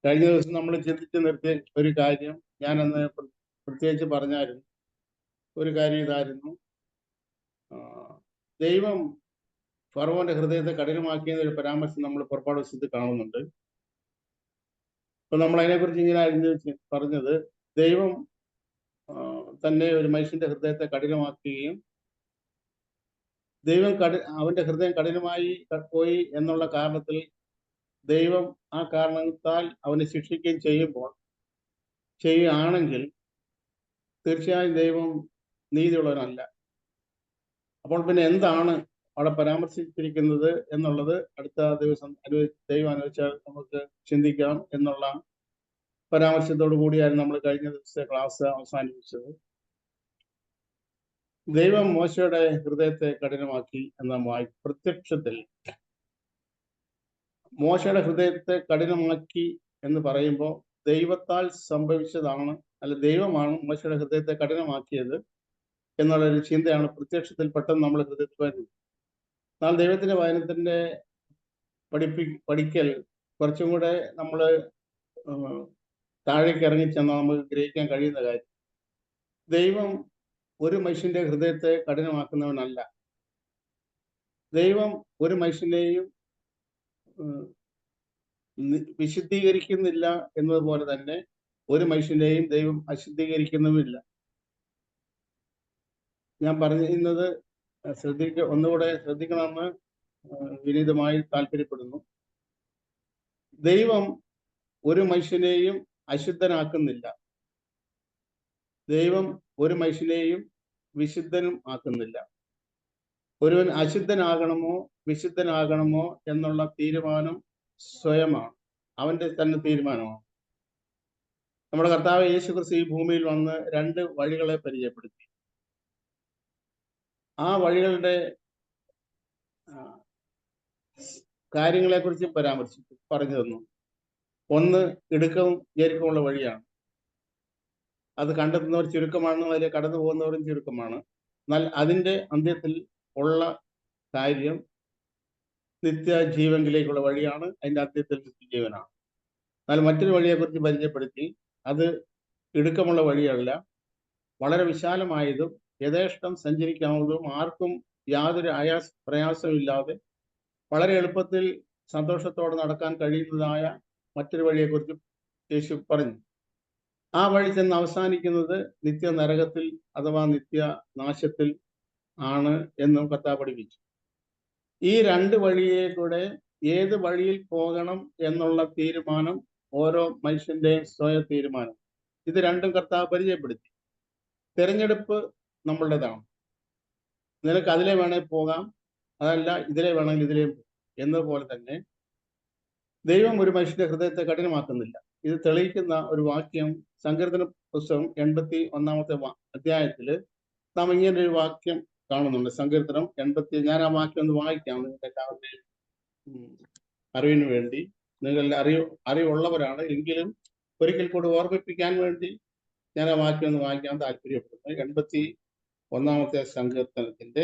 കഴിഞ്ഞ ദിവസം നമ്മൾ ചിന്തിച്ച് നിർത്തിയ ഒരു കാര്യം ഞാനന്ന് പ്രത്യേകിച്ച് പറഞ്ഞായിരുന്നു. ഒരു കാര്യം ഇതായിരുന്നു, ദൈവം ഫറവോന്റെ ഹൃദയത്തെ കഠിനമാക്കിയ ഒരു പരാമർശം നമ്മൾ പുറപ്പാട് പുസ്തകത്തിൽ കാണുന്നുണ്ട്. അപ്പൊ നമ്മൾ അതിനെക്കുറിച്ച് ഇങ്ങനെ പറഞ്ഞത്, ദൈവം തന്നെ ഒരു മനുഷ്യന്റെ ഹൃദയത്തെ കഠിനമാക്കുകയും ദൈവം അവന്റെ ഹൃദയം കഠിനമായി പോയി എന്നുള്ള കാരണത്തിൽ ദൈവം ആ കാരണത്താൽ അവനെ ശിക്ഷിക്കുകയും ചെയ്യുകയാണെങ്കിൽ തീർച്ചയായും ദൈവം നീതിയുള്ളവനല്ല. അപ്പോൾ പിന്നെ എന്താണ് അവിടെ പരാമർശിച്ചിരിക്കുന്നത് എന്നുള്ളത് അടുത്ത ദിവസം ദൈവം അനുവദിച്ചാൽ നമുക്ക് ചിന്തിക്കാം എന്നുള്ള പരാമർശത്തോടു കൂടിയായിരുന്നു നമ്മൾ കഴിഞ്ഞ ദിവസത്തെ ക്ലാസ് അവസാനിപ്പിച്ചത്. ദൈവം മോശയുടെ ഹൃദയത്തെ കഠിനമാക്കി എന്ന പ്രത്യക്ഷത്തിൽ മോശയുടെ ഹൃദയത്തെ കഠിനമാക്കി എന്ന് പറയുമ്പോൾ ദൈവത്താൽ സംഭവിച്ചതാണ്, അല്ല ദൈവമാണ് മോശയുടെ ഹൃദയത്തെ കഠിനമാക്കിയത് എന്നുള്ളൊരു ചിന്തയാണ് പ്രത്യക്ഷത്തിൽ പെട്ടെന്ന് നമ്മൾ ഹൃദയത്തിൽ വരുന്നത്. എന്നാൽ ദൈവത്തിന്റെ വചനത്തിന്റെ പഠിക്കൽ കുറച്ചും കൂടെ നമ്മൾ താഴേക്ക് ഇറങ്ങിച്ചെന്നാൽ നമുക്ക് ഗ്രഹിക്കാൻ കഴിയുന്ന കാര്യം, ദൈവം ഒരു മനുഷ്യന്റെ ഹൃദയത്തെ കഠിനമാക്കുന്നവനല്ല. ദൈവം ഒരു മനുഷ്യനെയും വിശുദ്ധീകരിക്കുന്നില്ല എന്നതുപോലെ തന്നെ ഒരു മനുഷ്യനെയും ദൈവം അശുദ്ധീകരിക്കുന്നുമില്ല. ഞാൻ പറയുന്നത് ഒന്നുകൂടെ ശ്രദ്ധിക്കണമെന്ന് വിനീതമായി താല്പര്യപ്പെടുന്നു. ദൈവം ഒരു മനുഷ്യനെയും അശുദ്ധനാക്കുന്നില്ല. ദൈവം ഒരു മനുഷ്യനെയും വിശുദ്ധനും ആക്കുന്നില്ല. ഒരുവൻ അശുദ്ധനാകണമോ വിശുദ്ധനാകണമോ എന്നുള്ള തീരുമാനം സ്വയമാണ്, അവന്റെ തന്നെ തീരുമാനമാണ്. നമ്മുടെ കർത്താവ് യേശു ക്രിസ്തു ഈ ഭൂമിയിൽ വന്ന് 2 വഴികളെ പരിചയപ്പെടുത്തി. ആ വഴികളുടെ കാര്യങ്ങളെക്കുറിച്ച് പറഞ്ഞു തന്നു. ഒന്ന് ഇടുക്കവും ഞെരുക്കമുള്ള വഴിയാണ്. അത് കണ്ടെത്തുന്നവർ ചുരുക്കമാണ്, അതിൽ കടന്നു പോകുന്നവരും ചുരുക്കമാണ്. എന്നാൽ അതിൻ്റെ അന്ത്യത്തിൽ ഉള്ള കാര്യം നിത്യജീവനിലേക്കുള്ള വഴിയാണ്. അതിൻ്റെ അന്ത്യത്തിൽ നിത്യജീവനാണ്. എന്നാൽ മറ്റൊരു വഴിയെക്കുറിച്ച് പരിചയപ്പെടുത്തി. അത് ഇടുക്കമുള്ള വഴിയല്ല, വളരെ വിശാലമായതും യഥേഷ്ടം സഞ്ചരിക്കാവുന്നതും ആർക്കും യാതൊരു പ്രയാസമില്ലാതെ വളരെ എളുപ്പത്തിൽ സന്തോഷത്തോടെ നടക്കാൻ കഴിയുന്നതായ മറ്റൊരു വഴിയെക്കുറിച്ച് യേശു പറഞ്ഞു. ആ വഴി ചെന്ന് അവസാനിക്കുന്നത് നിത്യ നരകത്തിൽ അഥവാ നിത്യനാശത്തിൽ ആണ് എന്നും കർത്താവ് പഠിപ്പിച്ചു. ഈ 2 വഴിയെ കൂടെ ഏത് വഴിയിൽ പോകണം എന്നുള്ള തീരുമാനം ഓരോ മനുഷ്യന്റെയും സ്വയം തീരുമാനം. ഇത് രണ്ടും കർത്താവ് പരിചയപ്പെടുത്തി. തിരഞ്ഞെടുപ്പ് നമ്മളുടേതാണ്. നിനക്ക് അതിലെ വേണേൽ പോകാം, അതല്ല ഇതിലെ വേണമെങ്കിൽ ഇതിലേയും പോകും എന്നതുപോലെ തന്നെ ദൈവം ഒരു മനുഷ്യന്റെ ഹൃദയത്തെ കഠിനമാക്കുന്നില്ല. ഇത് തെളിയിക്കുന്ന ഒരു വാക്യം സങ്കീർത്തന പുസ്തകം 81-ാമത്തെ അധ്യായത്തിൽ നാം ഇങ്ങനെ ഒരു വാക്യം കാണുന്നുണ്ട്. സങ്കീർത്തനം 80. ഞാൻ ആ വാക്യം ഒന്ന് വായിക്കാം നിങ്ങൾക്ക് എല്ലാവരുടെയും അറിവിന് വേണ്ടി. നിങ്ങൾ അറിവുള്ളവരാണ് എങ്കിലും ഒരിക്കൽ കൂടി ഓർമ്മിപ്പിക്കാൻ വേണ്ടി ഞാൻ ആ വാക്യം ഒന്ന് വായിക്കാൻ താല്പര്യപ്പെടുന്നു. 81-ാമത്തെ സങ്കീർത്തനത്തിന്റെ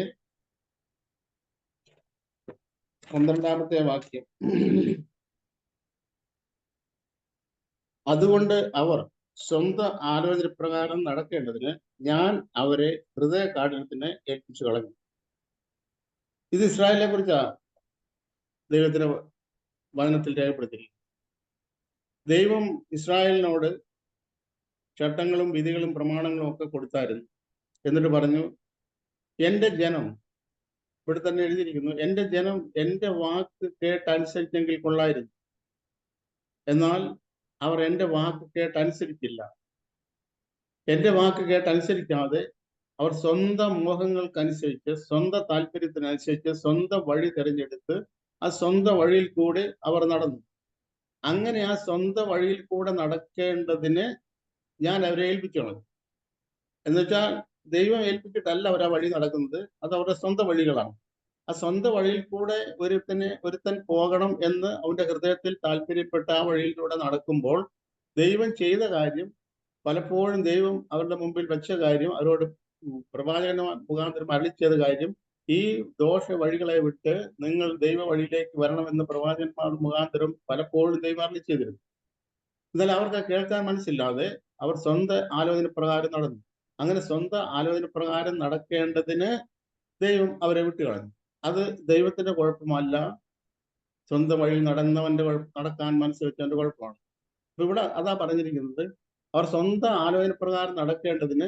12-ാമത്തെ വാക്യം. അതുകൊണ്ട് അവർ സ്വന്തം ആലോചന പ്രകാരം നടക്കേണ്ടതിന് ഞാൻ അവരെ ഹൃദയ കാഠിന്യത്തിന് ഏൽപ്പിച്ചു കളഞ്ഞു. ഇത് ഇസ്രായേലിനെ കുറിച്ചാണ് ദൈവത്തിന്റെ വചനത്തിൽ രേഖപ്പെടുത്തിയിരിക്കുന്നത്. ദൈവം ഇസ്രായേലിനോട് ചട്ടങ്ങളും വിധികളും പ്രമാണങ്ങളും ഒക്കെ കൊടുത്തായിരുന്നു. എന്നിട്ട് പറഞ്ഞു, എൻ്റെ ജനം, ഇവിടെ തന്നെ എഴുതിയിരിക്കുന്നു, എൻ്റെ ജനം എൻ്റെ വാക്ക് കേട്ടനുസരിച്ചെങ്കിൽ കൊള്ളായിരുന്നു. എന്നാൽ അവർ എൻ്റെ വാക്ക് കേട്ടനുസരിച്ചില്ല. എൻ്റെ വാക്ക് കേട്ടനുസരിക്കാതെ അവർ സ്വന്തം മോഹങ്ങൾക്കനുസരിച്ച്, സ്വന്തം താല്പര്യത്തിനനുസരിച്ച് സ്വന്തം വഴി തിരഞ്ഞെടുത്ത് ആ സ്വന്തം വഴിയിൽ കൂടെ അവർ നടന്നു. അങ്ങനെ ആ സ്വന്തം വഴിയിൽ കൂടെ നടക്കേണ്ടതിന് ഞാൻ അവരെ ഏൽപ്പിക്കണം. എന്നുവെച്ചാൽ ദൈവം ഏൽപ്പിച്ചിട്ടല്ല അവർ ആ വഴി നടക്കുന്നത്, അത് അവരുടെ സ്വന്തം വഴികളാണ്. ആ സ്വന്തം വഴിയിൽ കൂടെ ഒരുത്തൻ പോകണം എന്ന് അവന്റെ ഹൃദയത്തിൽ താല്പര്യപ്പെട്ട ആ വഴിയിലൂടെ നടക്കുമ്പോൾ ദൈവം ചെയ്ത കാര്യം, പലപ്പോഴും ദൈവം അവരുടെ മുമ്പിൽ വെച്ച കാര്യം, അവരോട് പ്രവാചകന മുഖാന്തരം അരുളിച്ചെയ്ത കാര്യം, ഈ ദോഷ വഴികളെ വിട്ട് നിങ്ങൾ ദൈവ വഴിയിലേക്ക് വരണമെന്ന് പ്രവാചകന്മാർ മുഖാന്തരം പലപ്പോഴും ദൈവം അരുളിച്ചെയ്തിരുന്നു. എന്നാൽ അവർക്ക് കേൾക്കാൻ മനസ്സില്ലാതെ അവർ സ്വന്തം ആലോചന പ്രകാരം നടന്നു. അങ്ങനെ സ്വന്തം ആലോചന പ്രകാരം നടക്കേണ്ടതിന് ദൈവം അവരെ വിട്ടുകളഞ്ഞു. അത് ദൈവത്തിന്റെ കുഴപ്പമല്ല, സ്വന്തം വഴിയിൽ നടന്നവന്റെ നടക്കാൻ മനസ്സ് വെച്ചവന്റെ കുഴപ്പമാണ്. അപ്പൊ ഇവിടെ അതാ പറഞ്ഞിരിക്കുന്നത്, അവർ സ്വന്തം ആലോചന പ്രകാരം നടക്കേണ്ടതിന്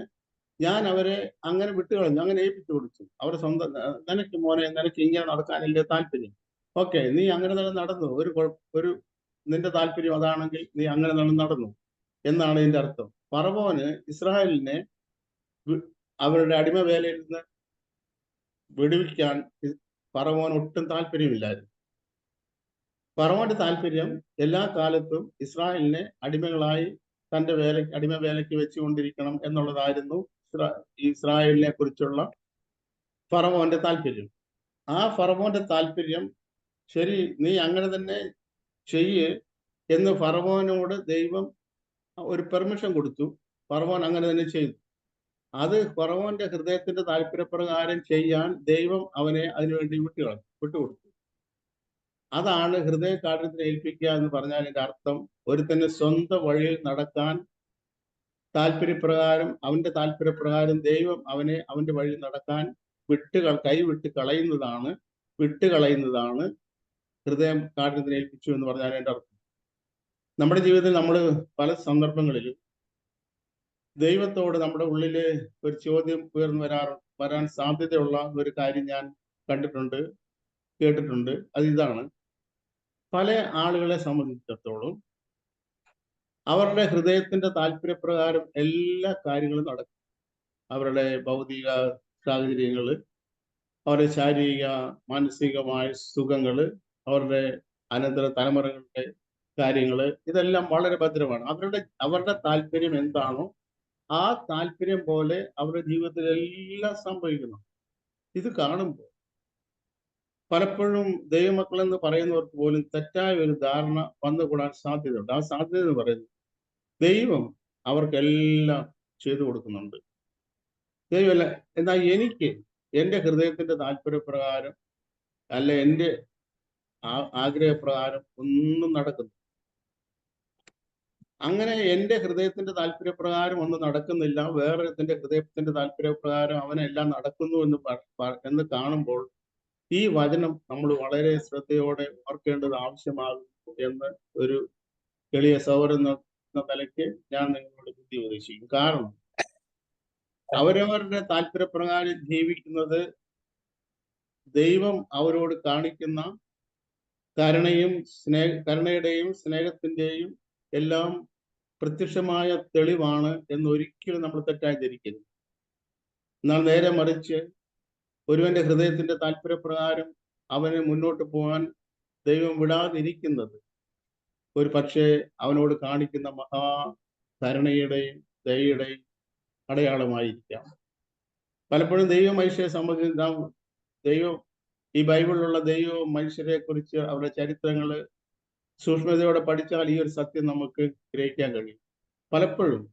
ഞാൻ അവരെ അങ്ങനെ വിട്ടുകളഞ്ഞു, അങ്ങനെ ഏൽപ്പിച്ചു കൊടുത്തു. അവർ സ്വന്തം നിനക്ക് മോനെ, നിനക്ക് ഇങ്ങനെ നടക്കാനല്ലേ താല്പര്യം, ഓക്കെ, നീ അങ്ങനെ തന്നെ നടന്നു, ഒരു നിന്റെ താല്പര്യം അതാണെങ്കിൽ നീ അങ്ങനെ നടന്നു എന്നാണ് ഇതിന്റെ അർത്ഥം. ഫറവോന് ഇസ്രായേലിനെ അവരുടെ അടിമ വേലയിൽ നിന്ന് വിടുവിക്കാൻ ഫറവോന് ഒട്ടും താല്പര്യമില്ലായിരുന്നു. ഫറവോന്റെ താല്പര്യം എല്ലാ കാലത്തും ഇസ്രായേലിനെ അടിമകളായി തന്റെ അടിമ വേലയ്ക്ക് വെച്ചുകൊണ്ടിരിക്കണം എന്നുള്ളതായിരുന്നു ഇസ്രായേലിനെ കുറിച്ചുള്ള ഫറവോന്റെ താല്പര്യം. ആ ഫറവോന്റെ താല്പര്യം, ശരി നീ അങ്ങനെ തന്നെ ചെയ്യ് എന്ന് ഫറവോനോട് ദൈവം ഒരു പെർമിഷൻ കൊടുത്തു. ഫറവോൻ അങ്ങനെ തന്നെ ചെയ്തു. അത് ഫറവോന്റെ ഹൃദയത്തിന്റെ താല്പര്യപ്രകാരം ചെയ്യാൻ ദൈവം അവനെ അതിനുവേണ്ടി വിട്ടുകൊടുത്തു. അതാണ് ഹൃദയ കാഠിന്യത്തിന് ഏൽപ്പിക്കുക എന്ന് പറഞ്ഞാൽ അതിന്റെ അർത്ഥം, ഒരുത്തന്റെ സ്വന്തം വഴിയിൽ നടക്കാൻ താല്പര്യപ്രകാരം, അവന്റെ താല്പര്യപ്രകാരം ദൈവം അവനെ അവന്റെ വഴിയിൽ നടക്കാൻ വിട്ടുകളയുന്നതാണ് ഹൃദയം കാഠിന്യത്തിന് ഏൽപ്പിച്ചു എന്ന് പറഞ്ഞാൽ അതിന്റെ അർത്ഥം. നമ്മുടെ ജീവിതത്തിൽ നമ്മൾ പല സന്ദർഭങ്ങളിലും ദൈവത്തോട് നമ്മുടെ ഉള്ളില് ഒരു ചോദ്യം ഉയർന്നു വരാൻ സാധ്യതയുള്ള ഒരു കാര്യം ഞാൻ കണ്ടിട്ടുണ്ട്, കേട്ടിട്ടുണ്ട്. അത് ഇതാണ്: പല ആളുകളെ സംബന്ധിച്ചിടത്തോളം അവരുടെ ഹൃദയത്തിന്റെ താല്പര്യപ്രകാരം എല്ലാ കാര്യങ്ങളും നടക്കും. അവരുടെ ഭൗതിക സാഹചര്യങ്ങള്, അവരുടെ ശാരീരിക മാനസികമായ സുഖങ്ങള്, അവരുടെ അനന്തര തലമുറകളുടെ കാര്യങ്ങള്, ഇതെല്ലാം വളരെ ഭദ്രമാണ്. അവരുടെ താല്പര്യം എന്താണോ ആ താല്പര്യം പോലെ അവരുടെ ജീവിതത്തിൽ എല്ലാം സംഭവിക്കുന്നു. ഇത് കാണുമ്പോൾ പലപ്പോഴും ദൈവമക്കൾ എന്ന് പറയുന്നവർക്ക് പോലും തെറ്റായ ഒരു ധാരണ വന്നുകൂടാൻ സാധ്യതയുണ്ട്. ആ സാധ്യത എന്ന് പറയുന്നത്, ദൈവം അവർക്കെല്ലാം ചെയ്തു കൊടുക്കുന്നുണ്ട്, ദൈവമല്ല. എന്നാൽ എനിക്ക് എൻ്റെ ഹൃദയത്തിന്റെ താല്പര്യപ്രകാരം അല്ല എൻ്റെ ആഗ്രഹപ്രകാരം ഒന്നും നടക്കുന്നു. അങ്ങനെ എൻ്റെ ഹൃദയത്തിന്റെ താല്പര്യപ്രകാരം ഒന്നും നടക്കുന്നില്ല, വേറെ ഹൃദയത്തിന്റെ താല്പര്യപ്രകാരം അവനെല്ലാം നടക്കുന്നു എന്ന് കാണുമ്പോൾ ഈ വചനം നമ്മൾ വളരെ ശ്രദ്ധയോടെ ഓർക്കേണ്ടത് ആവശ്യമാകുന്നു എന്ന് ഒരു എളിയ സൗരൻ എന്ന നിലയ്ക്ക് ഞാൻ നിങ്ങളോട് ബുദ്ധി ഉപദേശിക്കും. കാരണം അവരവരുടെ താല്പര്യപ്രകാരം ജീവിക്കുന്നത് ദൈവം അവരോട് കാണിക്കുന്ന കരുണയുടെയും സ്നേഹത്തിന്റെയും എല്ലാം പ്രത്യക്ഷമായ തെളിവാണ് എന്ന് ഒരിക്കലും നമ്മൾ തെറ്റായി ധരിക്കരുത്. എന്നാൽ നേരെ മറിച്ച് ഒരുവന്റെ ഹൃദയത്തിന്റെ താല്പര്യപ്രകാരം അവന് മുന്നോട്ട് പോകാൻ ദൈവം വിടാതിരിക്കുന്നത് ഒരു പക്ഷേ അവനോട് കാണിക്കുന്ന കരുണയുടെയും ദയയുടെയും അടയാളമായിരിക്കാം. പലപ്പോഴും മനുഷ്യരെ സംബന്ധിച്ച് ഈ ബൈബിളിലുള്ള മനുഷ്യരെ കുറിച്ച് അവരുടെ ചരിത്രങ്ങള് സൂക്ഷ്മതയോടെ പഠിച്ചാൽ ഈ ഒരു സത്യം നമുക്ക് ഗ്രഹിക്കാൻ കഴിയും. പലപ്പോഴും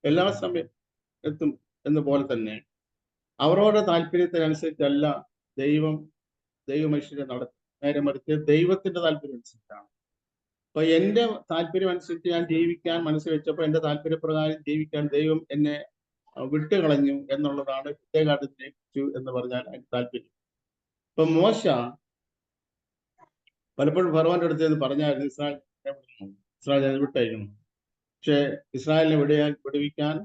എല്ലാ സമയത്തും എന്ന പോലെ തന്നെ അവരവരുടെ താല്പര്യത്തിനനുസരിച്ചല്ല ദൈവ മനുഷ്യരെ നടത്തും. നേരെ മറിച്ച് ദൈവത്തിന്റെ താല്പര്യം അനുസരിച്ചാണ്. അപ്പൊ എൻ്റെ താല്പര്യം അനുസരിച്ച് ഞാൻ ജീവിക്കാൻ മനസ്സ് വെച്ചപ്പോൾ എൻ്റെ താല്പര്യപ്രകാരം ജീവിക്കാൻ ദൈവം എന്നെ വിട്ടുകളഞ്ഞു എന്നുള്ളതാണ് പ്രത്യേകാഠിന്യം എന്ന് പറഞ്ഞാൽ അതിന്റെ താല്പര്യം. ഇപ്പൊ മോശ പലപ്പോഴും ഫറവോന്റെ അടുത്ത് പറഞ്ഞായിരുന്നു, ഇസ്രായേൽ വിട്ടയക്കണം. പക്ഷെ ഇസ്രായേലിനെ വിടുവിക്കാൻ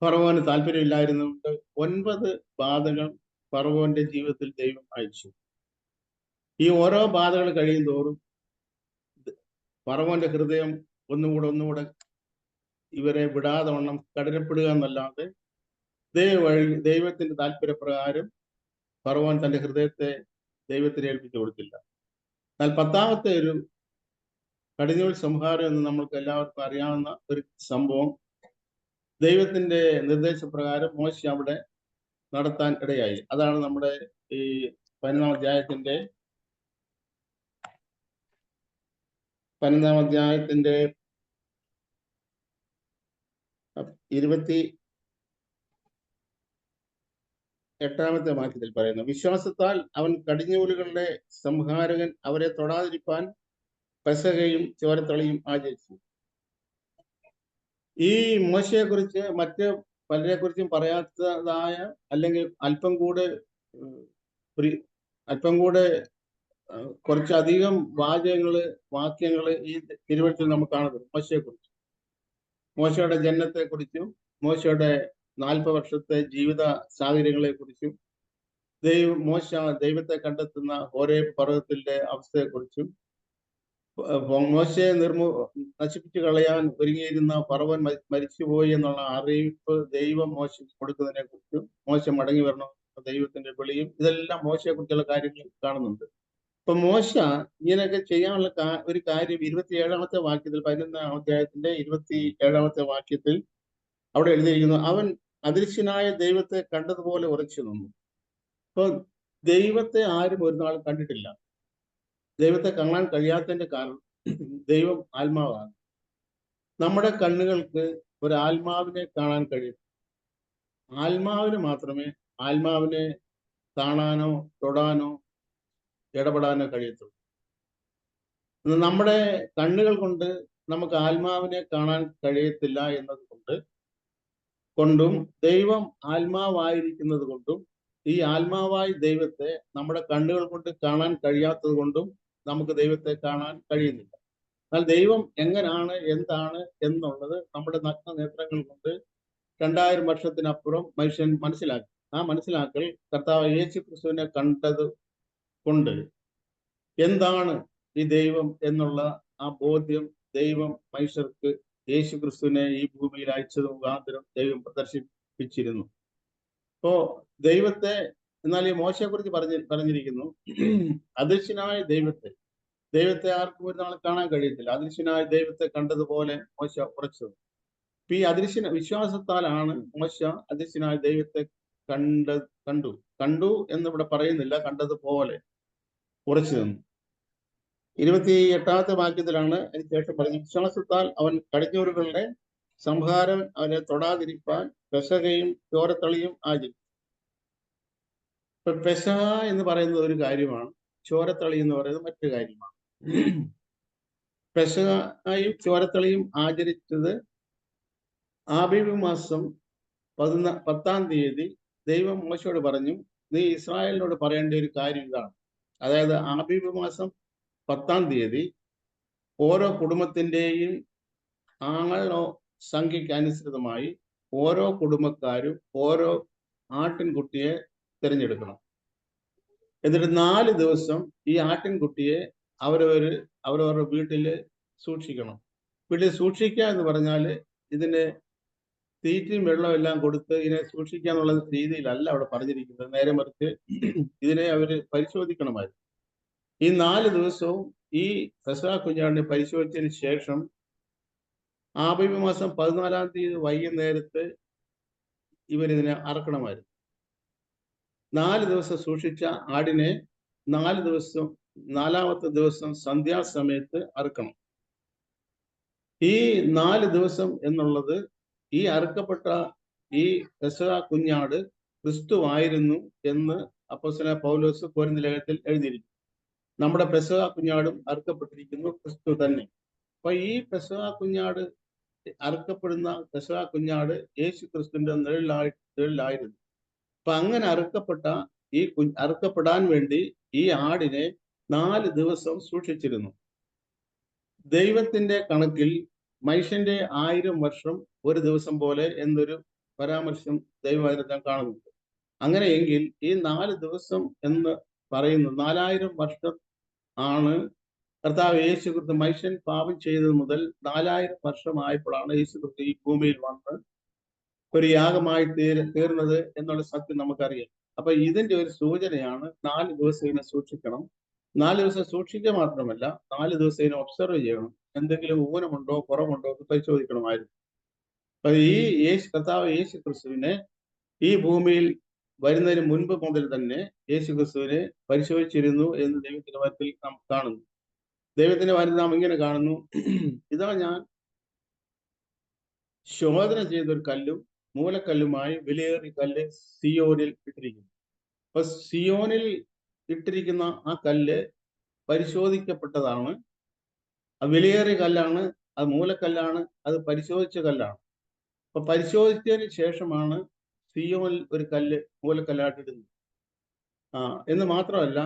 ഫറവോന് താല്പര്യമില്ലായിരുന്നുകൊണ്ട് 9 ബാധകൾ ഫറവോന്റെ ജീവിതത്തിൽ ദൈവം അയച്ചു. ഈ ഓരോ ബാധകൾ കഴിയും തോറും ഫറവോന്റെ ഹൃദയം ഒന്നുകൂടെ ഇവരെ വിടാതെ വണ്ണം കഠിനപ്പെടുക എന്നല്ലാതെ ദൈവത്തിന്റെ താല്പര്യപ്രകാരം ഫറവോൻ തന്റെ ഹൃദയത്തെ ദൈവത്തിന് ഏൽപ്പിച്ചു കൊടുത്തില്ല. എന്നാൽ 10ാമത്തെ ഒരു കടിഞ്ഞൂൽ സംഹാരം എന്ന് നമ്മൾക്ക് എല്ലാവർക്കും അറിയാവുന്ന ഒരു സംഭവം ദൈവത്തിന്റെ നിർദ്ദേശപ്രകാരം മോശ അവിടെ നടത്താൻ ഇടയായി. അതാണ് നമ്മുടെ ഈ 15ാം അധ്യായത്തിന്റെ 28ാമത്തെ വാക്യത്തിൽ പറയുന്നു: വിശ്വാസത്താൽ അവൻ കടിഞ്ഞൂലുകളുടെ സംഹാരകൻ അവരെ തൊടാതിരിപ്പാൻ പെസഹയും ചോരത്തളിയും ആചരിച്ചു. ഈ മോശയെക്കുറിച്ച് മറ്റ് പലരെ കുറിച്ചും പറയാത്തതായ, അല്ലെങ്കിൽ അല്പം കൂടെ കുറച്ചധികം വാക്യങ്ങള് ഈ തിരുവഴുത്തിൽ നമുക്ക് കാണുന്നു മോശയെക്കുറിച്ച്. മോശയുടെ ജനനത്തെക്കുറിച്ചും മോശയുടെ 40 വർഷത്തെ ജീവിത സാഹചര്യങ്ങളെ കുറിച്ചും മോശ ദൈവത്തെ കണ്ടെത്തുന്ന ഹോരേബ് പർവ്വതത്തിന്റെ അവസ്ഥയെക്കുറിച്ചും മോശയെ നശിപ്പിച്ചു കളയാൻ ഒരുങ്ങിയിരുന്ന ഫറവോൻ മരിച്ചുപോയി എന്നുള്ള അറിയിപ്പ് ദൈവം മോശയ്ക്ക് കൊടുക്കുന്നതിനെ കുറിച്ചും മോശ മടങ്ങി വരണം ദൈവത്തിന്റെ വിളിയും ഇതെല്ലാം മോശയെ കുറിച്ചുള്ള കാര്യങ്ങൾ കാണുന്നുണ്ട്. അപ്പൊ മോശ ഇങ്ങനെയൊക്കെ ചെയ്യാനുള്ള ഒരു കാര്യം 27-ാമത്തെ വാക്യത്തിൽ, 11-ാം അധ്യായത്തിന്റെ 27-ാമത്തെ വാക്യത്തിൽ അവിടെ എഴുതിയിരിക്കുന്നു, അവൻ അദൃശ്യനായ ദൈവത്തെ കണ്ടതുപോലെ ഉറച്ചു നിന്നു. അപ്പൊ ദൈവത്തെ ആരും ഒരു നാൾ കണ്ടിട്ടില്ല. ദൈവത്തെ കാണാൻ കഴിയാത്തതിന്റെ കാരണം ദൈവം ആത്മാവാണ്. നമ്മുടെ കണ്ണുകൾക്ക് ഒരു ആത്മാവിനെ കാണാൻ കഴിയും. ആത്മാവിന് മാത്രമേ ആത്മാവിനെ കാണാനോ തൊടാനോ ഇടപെടാനോ കഴിയത്തുള്ളൂ. നമ്മുടെ കണ്ണുകൾ കൊണ്ട് നമുക്ക് ആത്മാവിനെ കാണാൻ കഴിയത്തില്ല കൊണ്ടും ദൈവം ആത്മാവായിരിക്കുന്നത് കൊണ്ടും ഈ ആത്മാവായി ദൈവത്തെ നമ്മുടെ കണ്ണുകൾ കൊണ്ട് കാണാൻ കഴിയാത്തത് കൊണ്ടും നമുക്ക് ദൈവത്തെ കാണാൻ കഴിയുന്നില്ല. എന്നാൽ ദൈവം എങ്ങനെയാണ്, എന്താണ് എന്നുള്ളത് നമ്മുടെ നഗ്ന നേത്രങ്ങൾ കൊണ്ട് 2000 വർഷത്തിനപ്പുറം മനുഷ്യൻ മനസ്സിലാക്കി. ആ മനസ്സിലാക്കൽ കർത്താവ് യേശു ക്രിസ്തുവിനെ കണ്ടത് കൊണ്ട് എന്താണ് ഈ ദൈവം എന്നുള്ള ആ ബോധ്യം ദൈവം മനുഷ്യർക്ക് യേശു ക്രിസ്തുവിനെ ഈ ഭൂമിയിൽ അയച്ചത് മുഖാന്തരം ദൈവം പ്രദർശിപ്പിച്ചിരുന്നു. അപ്പോ ദൈവത്തെ, എന്നാൽ ഈ മോശയെക്കുറിച്ച് പറഞ്ഞിരിക്കുന്നു, അദൃശ്യനായ ദൈവത്തെ ആർക്കും ഒരു നാളെ കാണാൻ കഴിയത്തില്ല. അദൃശ്യനായ ദൈവത്തെ കണ്ടതുപോലെ മോശ ഉറച്ചു. അപ്പൊ ഈ വിശ്വാസത്താലാണ് മോശ അദൃശ്യനായ ദൈവത്തെ കണ്ടു എന്നിവിടെ പറയുന്നില്ല, കണ്ടതുപോലെ ഉറച്ചു നിന്നു. 28-ാമത്തെ വാക്യത്തിലാണ് അതിനുശേഷം പറഞ്ഞത്, വിശ്വാസത്താൽ അവൻ കടിഞ്ഞൂലുകളുടെ സംഹാരം അവനെ തൊടാതിരിപ്പാൻ പെസഹയും ചോരത്തളിയും ആചരിച്ചു. ഇപ്പൊ പെസഹ എന്ന് പറയുന്നത് ഒരു കാര്യമാണ്, ചോരത്തളി എന്ന് പറയുന്നത് മറ്റൊരു കാര്യമാണ്. പെസഹയും ചോരത്തളിയും ആചരിച്ചത് ആബീബ് മാസം 10-ാം തീയതി ദൈവം മോശയോട് പറഞ്ഞു, നീ ഇസ്രായേലിനോട് പറയേണ്ട ഒരു കാര്യം ഇതാണ്. അതായത് ആബീബ് മാസം 10-ാം തീയതി ഓരോ കുടുംബത്തിന്റെയും ആങ്ങളോ സംഖ്യയ്ക്ക് അനുസൃതമായി ഓരോ കുടുംബക്കാരും ഓരോ ആട്ടിൻകുട്ടിയെ തിരഞ്ഞെടുക്കണം. എന്നിട്ട് 4 ദിവസം ഈ ആട്ടിൻകുട്ടിയെ അവരവരുടെ വീട്ടില് സൂക്ഷിക്കണം. വീട്ടിൽ സൂക്ഷിക്കുക എന്ന് പറഞ്ഞാല് ഇതിന് തീറ്റയും വെള്ളവും എല്ലാം കൊടുത്ത് ഇതിനെ സൂക്ഷിക്കുക എന്നുള്ള രീതിയിലല്ല അവിടെ പറഞ്ഞിരിക്കുന്നത്. നേരെ മറിച്ച് ഇതിനെ അവര് പരിശോധിക്കണമായിരുന്നു. ഈ 4 ദിവസവും ഈ പെസഹ കുഞ്ഞാടിനെ പരിശോധിച്ചതിന് ശേഷം ആബീബ് മാസം 14-ാം തീയതി വൈകുന്നേരത്ത് ഇവരിതിനെ അറക്കണമായിരുന്നു. 4 ദിവസം സൂക്ഷിച്ച ആടിനെ 4-ാമത്തെ ദിവസം സന്ധ്യാസമയത്ത് അറുക്കണം. ഈ 4 ദിവസം എന്നുള്ളത് ഈ അറുക്കപ്പെട്ട ഈ പെസഹ കുഞ്ഞാട് ക്രിസ്തുവായിരുന്നു എന്ന് അപ്പോസ്തലനായ പൗലോസ് കൊരിന്ത്യർ ലേഖനത്തിൽ എഴുതിയിരിക്കുന്നു. നമ്മുടെ പെസഹ കുഞ്ഞാടും അറുക്കപ്പെട്ടിരിക്കുന്നു ക്രിസ്തു തന്നെ. അപ്പൊ ഈ പെസഹ കുഞ്ഞാട് അറുക്കപ്പെടുന്ന പെസഹ കുഞ്ഞാട് യേശു ക്രിസ്തുവിന്റെ നിഴലായിരുന്നു. അപ്പൊ അങ്ങനെ അറുക്കപ്പെടാൻ വേണ്ടി ഈ ആടിനെ 4 ദിവസം സൂക്ഷിച്ചിരുന്നു. ദൈവത്തിന്റെ കണക്കിൽ മനുഷ്യന്റെ 1000 വർഷം ഒരു ദിവസം പോലെ എന്നൊരു പരാമർശം ദൈവവചനത്തിൽ കാണുന്നുണ്ട്. അങ്ങനെയെങ്കിൽ ഈ 4 ദിവസം എന്ന് പറയുന്നത് 4000 വർഷം ആണ്. കർത്താവ് യേശു ക്രിസ്തു മനുഷ്യൻ പാപം ചെയ്തത് മുതൽ 4000 വർഷമായപ്പോഴാണ് യേശു ക്രിസ്തു ഈ ഭൂമിയിൽ വന്ന് ഒരു യാഗമായി തീർന്നത് എന്നുള്ള സത്യം നമുക്കറിയാം. അപ്പൊ ഇതിന്റെ ഒരു സൂചനയാണ് 4 ദിവസം ഇതിനെ സൂക്ഷിക്കണം. 4 ദിവസം സൂക്ഷിക്കുക മാത്രമല്ല 4 ദിവസം ഇതിനെ ഒബ്സർവ് ചെയ്യണം. എന്തെങ്കിലും ഊനമുണ്ടോ കുറവുണ്ടോ എന്ന് പരിശോധിക്കണമായിരുന്നു. അപ്പൊ ഈ കർത്താവ് യേശു ക്രിസ്തുവിനെ ഈ ഭൂമിയിൽ വരുന്നതിന് മുൻപ് മുതൽ തന്നെ യേശു ക്രിസ്തുവിനെ പരിശോധിച്ചിരുന്നു എന്ന് ദൈവത്തിന്റെ വചനത്തിൽ നാം കാണുന്നു. ദൈവത്തിന്റെ വചനം നാം ഇങ്ങനെ കാണുന്നു, ഇതാ ഞാൻ ശോധന ചെയ്തൊരു കല്ലും മൂലക്കല്ലുമായി വിലയേറിയ കല്ല് സിയോനിൽ ഇട്ടിരിക്കുന്നു. അപ്പൊ സിയോനിൽ ഇട്ടിരിക്കുന്ന ആ കല്ല് പരിശോധിക്കപ്പെട്ടതാണ്. അത് വിലയേറിയ കല്ലാണ്, അത് മൂലക്കല്ലാണ്, അത് പരിശോധിച്ച കല്ലാണ്. അപ്പൊ പരിശോധിച്ചതിന് ശേഷമാണ് സിയോനിൽ ഒരു കല്ല് മൂലക്കല്ലായിട്ട് ഇടുന്നത്. എന്ന് മാത്രമല്ല,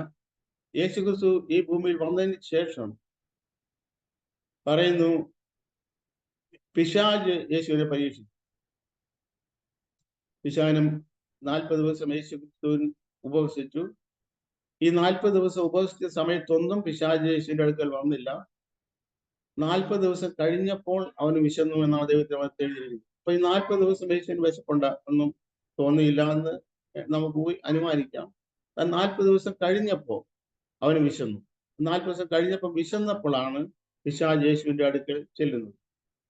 യേശുക്രിസ്തു ഈ ഭൂമിയിൽ വന്നതിന് ശേഷം പറയുന്നു, പിശാച് യേശുവിനെ പരീക്ഷിച്ചു. പിശാചും 40 ദിവസം യേശുക്രിസ്തുവിൻ ഉപവസിച്ചു. ഈ 40 ദിവസം ഉപവസിച്ച സമയത്തൊന്നും പിശാച് യേശുവിന്റെ അടുക്കൽ വന്നില്ല. 40 ദിവസം കഴിഞ്ഞപ്പോൾ അവന് വിശന്നു എന്നാണ് ദൈവത്തിന് എഴുതിയിരിക്കുന്നത്. അപ്പൊ ഈ 40 ദിവസം യേശുവിന് വിശപ്പുണ്ട ഒന്നും തോന്നിയില്ല എന്ന് നമുക്ക് അനുമാനിക്കാം. 40 ദിവസം കഴിഞ്ഞപ്പോൾ അവന് വിശന്നു. 40 ദിവസം കഴിഞ്ഞപ്പോൾ വിശന്നപ്പോഴാണ് പിശാച് യേശുവിന്റെ അടുക്കൽ ചെല്ലുന്നത്.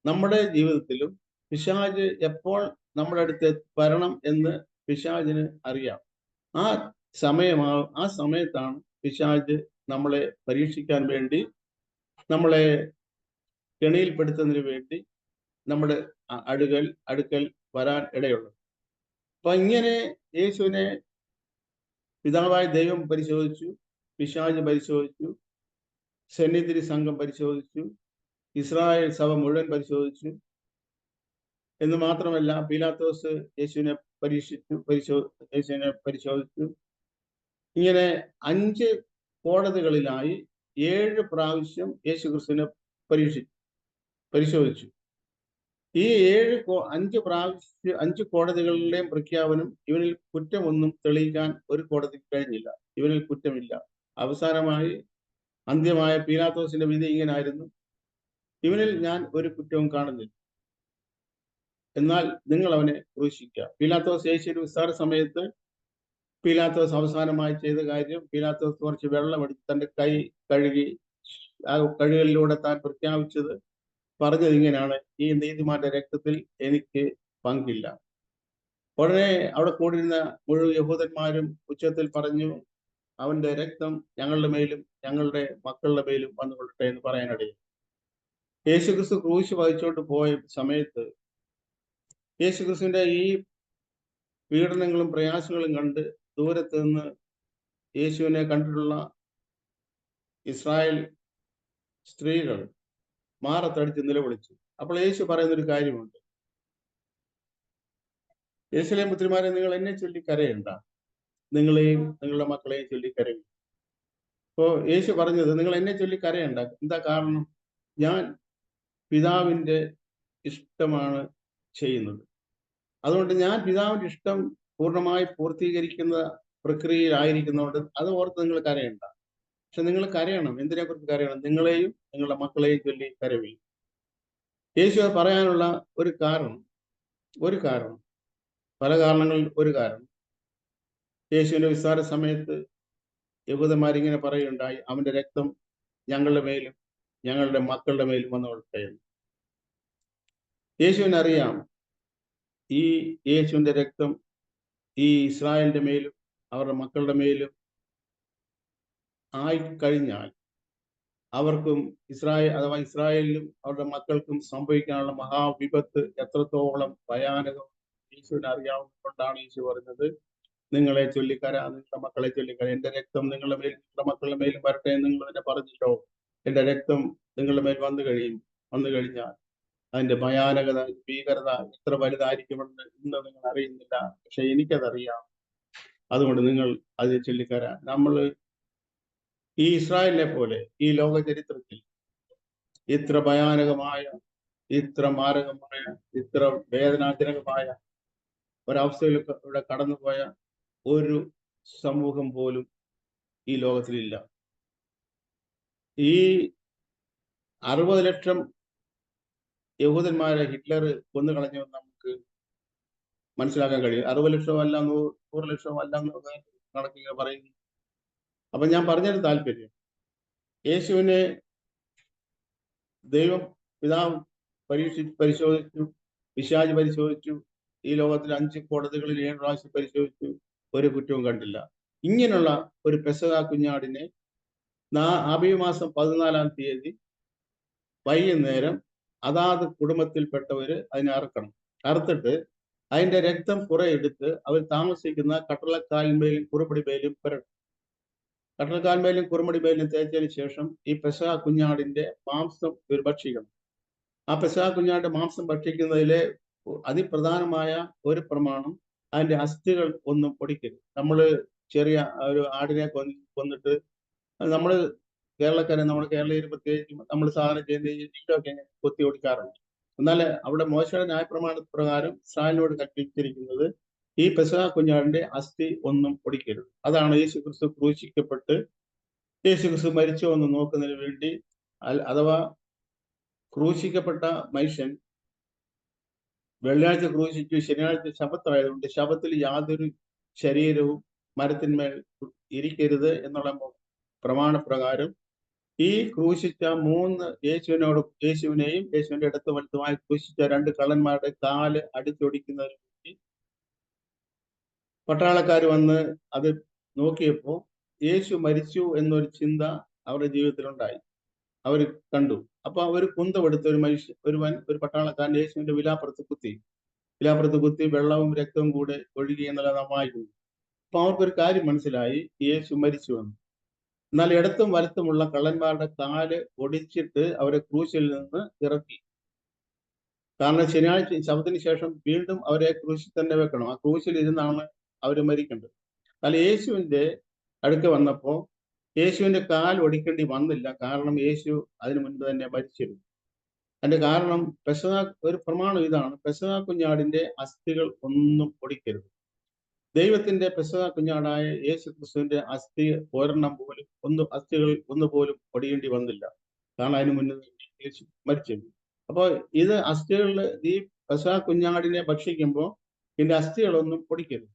നമ്മുടെ ജീവിതത്തിലും പിശാച് എപ്പോൾ നമ്മുടെ അടുത്ത് വരണം എന്ന് പിശാചിന് അറിയാം. ആ സമയത്താണ് പിശാച് നമ്മളെ പരീക്ഷിക്കാൻ വേണ്ടി, നമ്മളെ കെണിയിൽപ്പെടുത്തുന്നതിന് വേണ്ടി നമ്മുടെ അടുക്കൽ വരാൻ ഇടയുള്ളത്. അപ്പൊ ഇങ്ങനെ യേശുവിനെ പിതാവായ ദൈവം പരിശോധിച്ചു, പിശാച് പരിശോധിച്ചു, സന്നിധി സംഘം പരിശോധിച്ചു, ഇസ്രായേൽ സഭ മുഴുവൻ പരിശോധിച്ചു. എന്ന് മാത്രമല്ല, പീലാത്തോസ് യേശുവിനെ പരിശോധിച്ചു. ഇങ്ങനെ 5 കോടതികളിലായി 7 പ്രാവശ്യം യേശുക്രിസ്തുവിനെ പരിശോധിച്ചു. ഈ 5 കോടതികളിലെയും പ്രഖ്യാപനം ഇവനിൽ കുറ്റമൊന്നും തെളിയിക്കാൻ ഒരു കോടതിക്ക് കഴിഞ്ഞില്ല. ഇവനിൽ കുറ്റമില്ല. അവസാനമായി അന്ത്യമായ പീലാത്തോസിന്റെ വിധി ഇങ്ങനായിരുന്നു: ഇവനിൽ ഞാൻ ഒരു കുറ്റവും കാണുന്നില്ല, എന്നാൽ നിങ്ങൾ അവനെ ക്രൂശിക്കുക. പീലാത്തോസ് യേശുവിന്റെ വിസ്താര സമയത്ത് പീലാത്തോസ് അവസാനമായി ചെയ്ത കാര്യം, പീലാത്തോസ് കുറച്ച് വെള്ളം എടുത്ത് തന്റെ കൈ കഴുകി, ആ കഴുകലിലൂടെ താൻ പറഞ്ഞത് ഇങ്ങനെയാണ്: ഈ നീതിമാന്റെ രക്തത്തിൽ എനിക്ക് പങ്കില്ല. ഉടനെ അവിടെ കൂടിയിരുന്ന മുഴുവൻ യഹൂദന്മാരും ഉച്ചത്തിൽ പറഞ്ഞു, അവന്റെ രക്തം ഞങ്ങളുടെ മേലും ഞങ്ങളുടെ മക്കളുടെ മേലും വന്നുകൊള്ളട്ടെ എന്ന് പറയാനിടയിൽ. യേശുക്രിസ്തു ക്രൂശ് വഹിച്ചോണ്ട് പോയ സമയത്ത് യേശുക്രിസ്തുവിന്റെ ഈ പീഡനങ്ങളും പ്രയാസങ്ങളും കണ്ട് ദൂരത്ത് നിന്ന് യേശുവിനെ കണ്ടിട്ടുള്ള ഇസ്രായേൽ സ്ത്രീകൾ മാറത്തടിച്ച് നിലവിളിച്ചു. അപ്പോൾ യേശു പറയുന്നൊരു കാര്യമുണ്ട്: യെരൂശലേം പുത്രിമാരെ, നിങ്ങൾ എന്നെ ചൊല്ലി കരയണ്ട, നിങ്ങളെയും നിങ്ങളുടെ മക്കളെയും ചൊല്ലി കരയും. അപ്പോ യേശു പറഞ്ഞത്, നിങ്ങൾ എന്നെ ചൊല്ലി കരയണ്ട. എന്താ കാരണം? ഞാൻ പിതാവിന്റെ ഇഷ്ടമാണ് ചെയ്യുന്നത്. അതുകൊണ്ട് ഞാൻ പിതാവിന്റെ ഇഷ്ടം പൂർണ്ണമായി പൂർത്തീകരിക്കുന്ന പ്രക്രിയയിലായിരിക്കുന്നതുകൊണ്ട് അത് ഓർത്ത് നിങ്ങൾ കരയണ്ട. പക്ഷെ നിങ്ങൾ കരയണം. എന്തിനെ കുറിച്ച് കരയണം? നിങ്ങളെയും നിങ്ങളുടെ മക്കളെയും ചൊല്ലി കരയും. യേശു പറയാനുള്ള ഒരു കാരണം, പല കാരണങ്ങളിൽ ഒരു കാരണം, യേശുവിന്റെ വിസ്താര സമയത്ത് യഹൂദന്മാരിങ്ങനെ പറയുണ്ടായി: അവന്റെ രക്തം ഞങ്ങളുടെ മേലും ഞങ്ങളുടെ മക്കളുടെ മേലും വന്നുകൊള്ളട്ടെ എന്ന്. യേശുവിനറിയാം, ഈ യേശുവിന്റെ രക്തം ഈ ഇസ്രായേലിന്റെ മേലും അവരുടെ മക്കളുടെ മേലും ആയിക്കഴിഞ്ഞാൽ അവർക്കും ഇസ്രായേലിനും അവരുടെ മക്കൾക്കും സംഭവിക്കാനുള്ള മഹാവിപത്ത് എത്രത്തോളം ഭയാനകം യേശുവിനെ അറിയാവുന്നതുകൊണ്ടാണ് യേശു പറഞ്ഞത്, നിങ്ങളെ ചൊല്ലിക്കര, നിങ്ങളുടെ മക്കളെ ചൊല്ലിക്കര. എന്റെ രക്തം നിങ്ങളുടെ മേൽ നിങ്ങളുടെ മക്കളുടെ മേലും വരട്ടെ എന്ന് നിങ്ങൾ തന്നെ പറഞ്ഞല്ലോ. എന്റെ രക്തം നിങ്ങളുടെ മേൽ വന്നു കഴിഞ്ഞാൽ അതിന്റെ ഭയാനകത, ഭീകരത എത്ര വലുതായിരിക്കുമെന്ന് ഇന്ന് നിങ്ങൾ അറിയുന്നില്ല. പക്ഷെ എനിക്കതറിയാം. അതുകൊണ്ട് നിങ്ങൾ അത് ചൊല്ലിക്കര. നമ്മൾ ഈ ഇസ്രായേലിനെ പോലെ ഈ ലോക ചരിത്രത്തിൽ ഇത്ര ഭയാനകമായ, ഇത്ര മാരകമായ, ഇത്ര വേദനാജനകമായ ഒരവസ്ഥയിലൂടെ കടന്നുപോയ ഒരു സമൂഹം പോലും ഈ ലോകത്തിലില്ല. ഈ 60 ലക്ഷം യഹൂദന്മാരെ ഹിറ്റ്ലർ കൊന്നുകളഞ്ഞെന്ന് നമുക്ക് മനസ്സിലാക്കാൻ കഴിയും. 60 ലക്ഷം അല്ല, 100 ലക്ഷം അല്ല എന്ന് കണക്കിങ്ങനെ പറയുന്നു. അപ്പൊ ഞാൻ പറഞ്ഞൊരു താല്പര്യം, യേശുവിനെ ദൈവം പിതാവ് പരിശോധിച്ചു, പിശാച് പരിശോധിച്ചു, ഈ ലോകത്തിൽ 5 കോടതികളിൽ 7 പ്രാവശ്യം പരിശോധിച്ചു, ഒരു കുറ്റവും കണ്ടില്ല. ഇങ്ങനെയുള്ള ഒരു പെസഹ കുഞ്ഞാടിനെ ആബിയു മാസം 14-ാം തീയതി വൈകുന്നേരം അതാത് കുടുംബത്തിൽപ്പെട്ടവര് അതിനെ അറുത്തിട്ട് അതിന്റെ രക്തം കുറെ എടുത്ത് അവർ താമസിക്കുന്ന കട്ടളക്കാലിന്മേലും കുറുപ്പടി മേലും പുരട്ടും. കട്ടൽക്കാൽമേലും കുറുമടിമേലും തേച്ചതിന് ശേഷം ഈ പെസഹ കുഞ്ഞാടിന്റെ മാംസം ഇവർ ഭക്ഷിക്കണം. ആ പെസഹ കുഞ്ഞാടിന്റെ മാംസം ഭക്ഷിക്കുന്നതിലെ അതിപ്രധാനമായ ഒരു പ്രമാണം അതിന്റെ അസ്ഥികൾ ഒന്നും പൊടിക്കരുത്. നമ്മൾ ചെറിയ ഒരു ആടിനെ കൊന്നിട്ട് നമ്മൾ കേരളക്കാരെ, നമ്മൾ കേരളീയർ പ്രത്യേകിച്ചും നമ്മൾ സാധാരണ ചെയ്യുന്ന ഇതൊക്കെ കൊത്തി ഓടിക്കാറുണ്ട്. എന്നാൽ അവിടെ മോശയുടെ ന്യായപ്രമാണ പ്രകാരം ഇസ്രായേലിനോട് കൽപ്പിച്ചിരിക്കുന്നത് ഈ പെസഹ കുഞ്ഞാടിന്റെ അസ്ഥി ഒന്നും പൊടിക്കരുത്. അതാണ് യേശു ക്രിസ്തു ക്രൂശിക്കപ്പെട്ട് യേശു ക്രിസ്തു മരിച്ചോ എന്ന് നോക്കുന്നതിന് വേണ്ടി, അഥവാ ക്രൂശിക്കപ്പെട്ട മനുഷ്യൻ വെള്ളിയാഴ്ച ക്രൂശിച്ചു, ശനിയാഴ്ച ശബത്തായതുകൊണ്ട് ശബത്തിൽ യാതൊരു ശരീരവും മരത്തിന്മേൽ ഇരിക്കരുത് എന്നുള്ള പ്രമാണപ്രകാരം ഈ ക്രൂശിച്ച യേശുവിനെയും യേശുവിന്റെ ഇടത്ത് വലത്തുമായി ക്രൂശിച്ച 2 കള്ളന്മാരുടെ കാല് അടിച്ചൊടിക്കുന്നതിന് വേണ്ടി പട്ടാളക്കാർ വന്ന് അത് നോക്കിയപ്പോൾ യേശു മരിച്ചു എന്നൊരു ചിന്ത അവരുടെ ജീവിതത്തിലുണ്ടായി. അവർ കണ്ടു. അപ്പൊ അവർ കുന്തമെടുത്ത് ഒരു പട്ടാളക്കാരൻ യേശുവിന്റെ വിലാപ്പുറത്ത് കുത്തി വെള്ളവും രക്തവും കൂടെ ഒഴുകി എന്നുള്ളത് നാം വായിക്കുന്നു. അപ്പൊ അവർക്കൊരു കാര്യം മനസ്സിലായി, യേശു മരിച്ചു എന്ന്. എന്നാൽ ഇടത്തും വലത്തുമുള്ള കള്ളന്മാരുടെ കാല് ഒടിച്ചിട്ട് അവരെ ക്രൂശിൽ നിന്ന് ഇറക്കി. കാരണം ശനിയാഴ്ച ശബത്തിന് ശേഷം വീണ്ടും അവരെ ക്രൂശിൽ തന്നെ വെക്കണം. ആ ക്രൂശിൽ ഇരുന്നാണ് അവർ മരിക്കേണ്ടത്. എന്നാൽ യേശുവിന്റെ അടുക്ക വന്നപ്പോൾ യേശുവിന്റെ കാൽ ഒടിക്കേണ്ടി വന്നില്ല. കാരണം യേശു അതിനു മുൻപ് തന്നെ മരിച്ചിരുന്നു. അതിന്റെ കാരണം ഒരു പ്രമാണം ഇതാണ്: പെസഹ കുഞ്ഞാടിന്റെ അസ്ഥികൾ ഒന്നും ഒടിക്കരുത്. ദൈവത്തിന്റെ പെസഹ കുഞ്ഞാടായ യേശു ക്രിസ്തുവിന്റെ അസ്ഥികൾ ഒന്നുപോലും ഒടിയേണ്ടി വന്നില്ല. കാരണം അതിനു മുന്നേ യേശു മരിച്ചിരുന്നു. അപ്പോൾ ഇത് അസ്ഥികളിൽ ഈ പെസഹ കുഞ്ഞാടിനെ ഭക്ഷിക്കുമ്പോൾ ഇതിന്റെ അസ്ഥികളൊന്നും പൊടിക്കരുത്.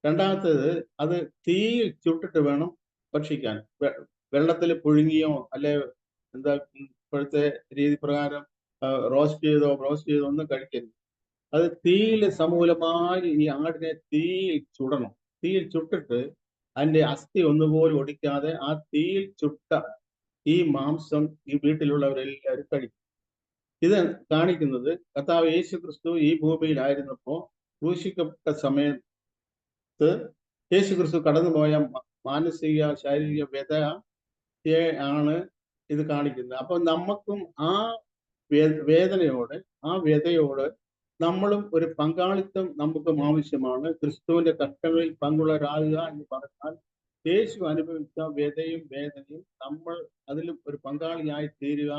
രണ്ടാമത്തേത്, അത് തീയിൽ ചുട്ടിട്ട് വേണം ഭക്ഷിക്കാൻ. വെള്ളത്തിൽ പുഴുങ്ങിയോ അല്ലെ ഇപ്പോഴത്തെ രീതി പ്രകാരം റോസ്റ്റ് ചെയ്തോ ഒന്നും കഴിക്കരുത്. അത് തീയിൽ സമൂലമായി ഈ ആടിനെ തീയിൽ ചുടണം. തീയിൽ ചുട്ടിട്ട് അതിന്റെ അസ്ഥി ഒന്നുപോലും ഒടിക്കാതെ ആ തീയിൽ ചുട്ട ഈ മാംസം ഈ വീട്ടിലുള്ളവരെല്ലാവരും കഴിക്കും. ഇത് കാണിക്കുന്നത് കർത്താവ് യേശു ക്രിസ്തു ഈ ഭൂമിയിലായിരുന്നപ്പോ ക്രൂശിക്കപ്പെട്ട സമയത്ത് യേശു ക്രിസ്തു കടന്നുപോയ മാനസിക ശാരീരിക വ്യതയെ ആണ് ഇത് കാണിക്കുന്നത്. അപ്പൊ നമുക്കും ആ വേദനയോട്, ആ വ്യതയോട് നമ്മളും ഒരു പങ്കാളിത്തം നമുക്കും ആവശ്യമാണ്. ക്രിസ്തുവിന്റെ കഷ്ടങ്ങളിൽ പങ്കുള്ളവരാകുക എന്ന് പറഞ്ഞാൽ യേശു അനുഭവിച്ച വ്യതയും വേദനയും നമ്മൾ അതിലും ഒരു പങ്കാളിയായി തീരുക